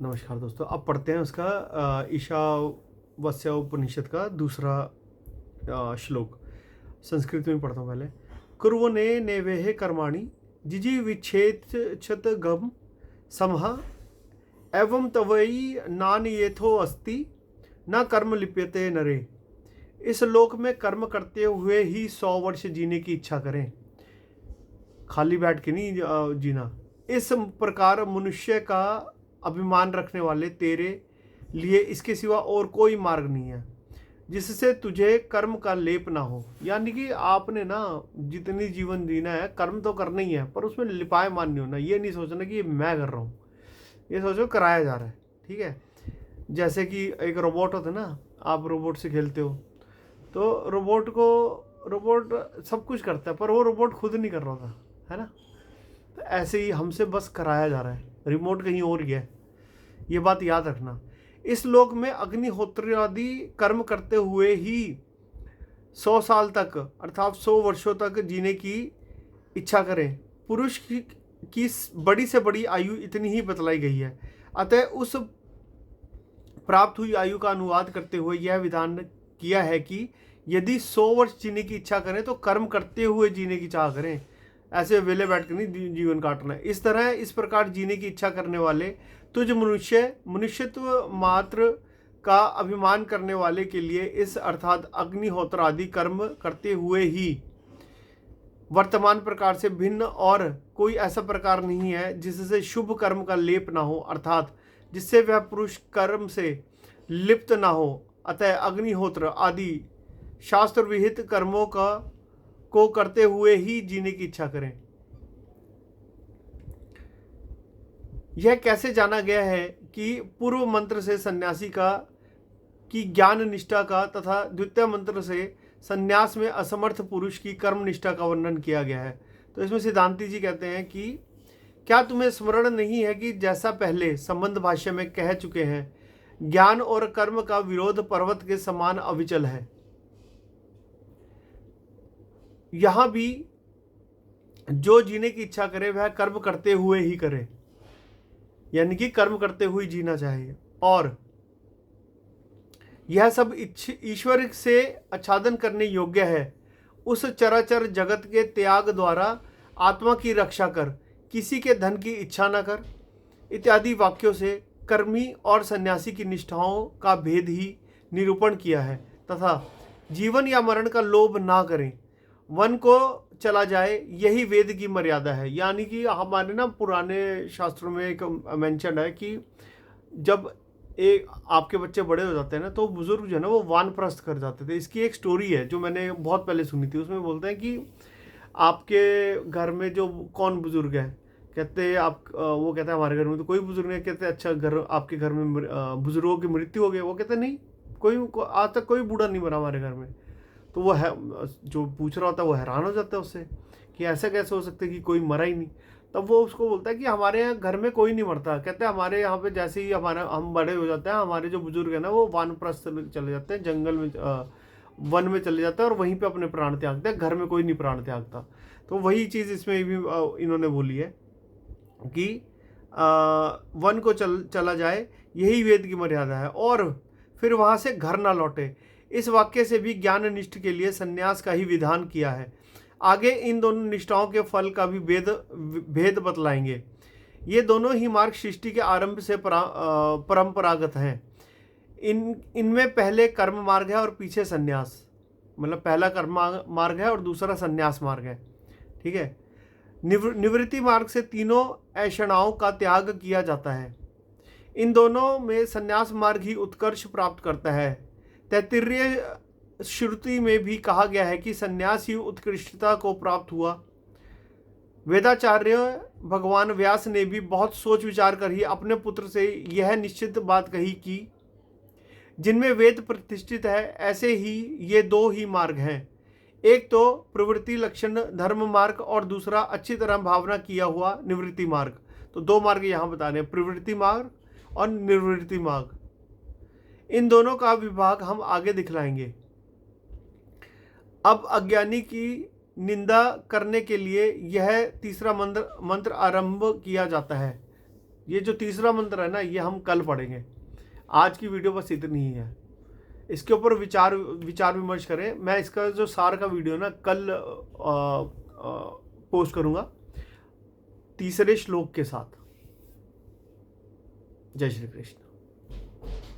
नमस्कार दोस्तों, अब पढ़ते हैं उसका ईशावास्य उपनिषद का दूसरा श्लोक। संस्कृत में पढ़ता हूँ पहले। कुर्वने नेवेह कर्माणि जिजी विच्छेद गम समह एवं तवई नान येथो अस्ति न कर्म लिप्यते नरे। इस लोक में कर्म करते हुए ही 100 वर्ष जीने की इच्छा करें, खाली बैठ के नहीं जीना। इस प्रकार मनुष्य का अभिमान रखने वाले तेरे लिए इसके सिवा और कोई मार्ग नहीं है जिससे तुझे कर्म का लेप ना हो। यानी कि आपने ना जितनी जीवन जीना है कर्म तो करना ही है, पर उसमें लिपायमान नहीं होना। ये नहीं सोचना कि ये मैं कर रहा हूँ, ये सोचो कराया जा रहा है। ठीक है, जैसे कि एक रोबोट होता है ना, आप रोबोट से खेलते हो तो रोबोट सब कुछ करता है, पर वो रोबोट खुद नहीं कर रहा था, है ना। तो ऐसे ही हमसे बस कराया जा रहा है, रिमोट कहीं और गया है। ये बात याद रखना। इस लोक में अग्निहोत्र आदि कर्म करते हुए ही 100 साल तक अर्थात 100 वर्षों तक जीने की इच्छा करें। पुरुष की बड़ी से बड़ी आयु इतनी ही बतलाई गई है। अतः उस प्राप्त हुई आयु का अनुवाद करते हुए यह विधान किया है कि यदि 100 वर्ष जीने की इच्छा करें तो कर्म करते हुए जीने की चाह करें, ऐसे वेले बैठ कर नहीं जीवन काटना है। इस तरह इस प्रकार जीने की इच्छा करने वाले तुझ मनुष्यत्व मात्र का अभिमान करने वाले के लिए इस अर्थात अग्निहोत्र आदि कर्म करते हुए ही वर्तमान प्रकार से भिन्न और कोई ऐसा प्रकार नहीं है जिससे शुभ कर्म का लेप ना हो, अर्थात जिससे वह पुरुष कर्म से लिप्त ना हो। अतः अग्निहोत्र आदि शास्त्र विहित कर्मों को करते हुए ही जीने की इच्छा करें। यह कैसे जाना गया है कि पूर्व मंत्र से सन्यासी की ज्ञान निष्ठा का तथा द्वितीय मंत्र से सन्यास में असमर्थ पुरुष की कर्म निष्ठा का वर्णन किया गया है। तो इसमें सिद्धांति जी कहते हैं कि क्या तुम्हें स्मरण नहीं है कि जैसा पहले संबंध भाष्य में कह चुके हैं, ज्ञान और कर्म का विरोध पर्वत के समान अविचल है। यहां भी जो जीने की इच्छा करे वह कर्म करते हुए ही करे, यानी कि कर्म करते हुए जीना चाहिए। और यह सब ईश्वर से आच्छादन करने योग्य है। उस चराचर जगत के त्याग द्वारा आत्मा की रक्षा कर, किसी के धन की इच्छा न कर इत्यादि वाक्यों से कर्मी और सन्यासी की निष्ठाओं का भेद ही निरूपण किया है। तथा जीवन या मरण का लोभ ना करें, वन को चला जाए, यही वेद की मर्यादा है। यानी कि हमारे ना पुराने शास्त्रों में एक मेंशन है कि जब एक आपके बच्चे बड़े हो जाते हैं ना तो बुजुर्ग जो है ना वो वानप्रस्थ कर जाते थे। इसकी एक स्टोरी है जो मैंने बहुत पहले सुनी थी। उसमें बोलते हैं कि आपके घर में जो कौन बुजुर्ग है, कहते आप वो कहते हैं हमारे घर में तो कोई बुजुर्ग नहीं। कहते अच्छा घर आपके घर में बुजुर्गों की मृत्यु हो गई। वो कहते नहीं, आज तक कोई बूढ़ा नहीं मरा हमारे घर में। तो वो है जो पूछ रहा होता है वो हैरान हो जाता है उससे कि ऐसा कैसे हो सकता है कि कोई मरा ही नहीं। तब वो उसको बोलता है कि हमारे यहाँ घर में कोई नहीं मरता। कहते हैं हमारे यहाँ पे जैसे ही हम बड़े हो जाते हैं, हमारे जो बुजुर्ग हैं ना वो वानप्रस्थ चले जाते हैं, जंगल में वन में चले जाते हैं और वहीं पे अपने प्राण त्यागते हैं। घर में कोई नहीं प्राण त्यागता। तो वही चीज़ इसमें भी इन्होंने बोली है कि वन को चला जाए, यही वेद की मर्यादा है, और फिर वहाँ से घर ना लौटे। इस वाक्य से भी ज्ञान निष्ठ के लिए सन्यास का ही विधान किया है। आगे इन दोनों निष्ठाओं के फल का भी भेद बतलाएंगे। ये दोनों ही मार्ग सृष्टि के आरंभ से परंपरागत हैं। इनमें पहले कर्म मार्ग है और पीछे सन्यास, मतलब पहला कर्म मार्ग है और दूसरा सन्यास मार्ग है। ठीक है, निवृत्ति मार्ग से तीनों ऐषणाओं का त्याग किया जाता है। इन दोनों में सन्यास मार्ग ही उत्कर्ष प्राप्त करता है। तैत्तिरीय श्रुति में भी कहा गया है कि सन्यास ही उत्कृष्टता को प्राप्त हुआ। वेदाचार्य भगवान व्यास ने भी बहुत सोच विचार कर ही अपने पुत्र से यह निश्चित बात कही कि जिनमें वेद प्रतिष्ठित है ऐसे ही ये दो ही मार्ग हैं, एक तो प्रवृत्ति लक्षण धर्म मार्ग और दूसरा अच्छी तरह भावना किया हुआ निवृत्ति मार्ग। तो दो मार्ग यहाँ बता रहे हैं, प्रवृत्ति मार्ग और निवृत्ति मार्ग। इन दोनों का विभाग हम आगे दिखलाएंगे। अब अज्ञानी की निंदा करने के लिए यह तीसरा मंत्र आरंभ किया जाता है। ये जो तीसरा मंत्र है ना, ये हम कल पढ़ेंगे। आज की वीडियो बस इतनी ही है। इसके ऊपर विचार विमर्श करें। मैं इसका जो सार का वीडियो ना कल पोस्ट करूंगा तीसरे श्लोक के साथ। जय श्री कृष्ण।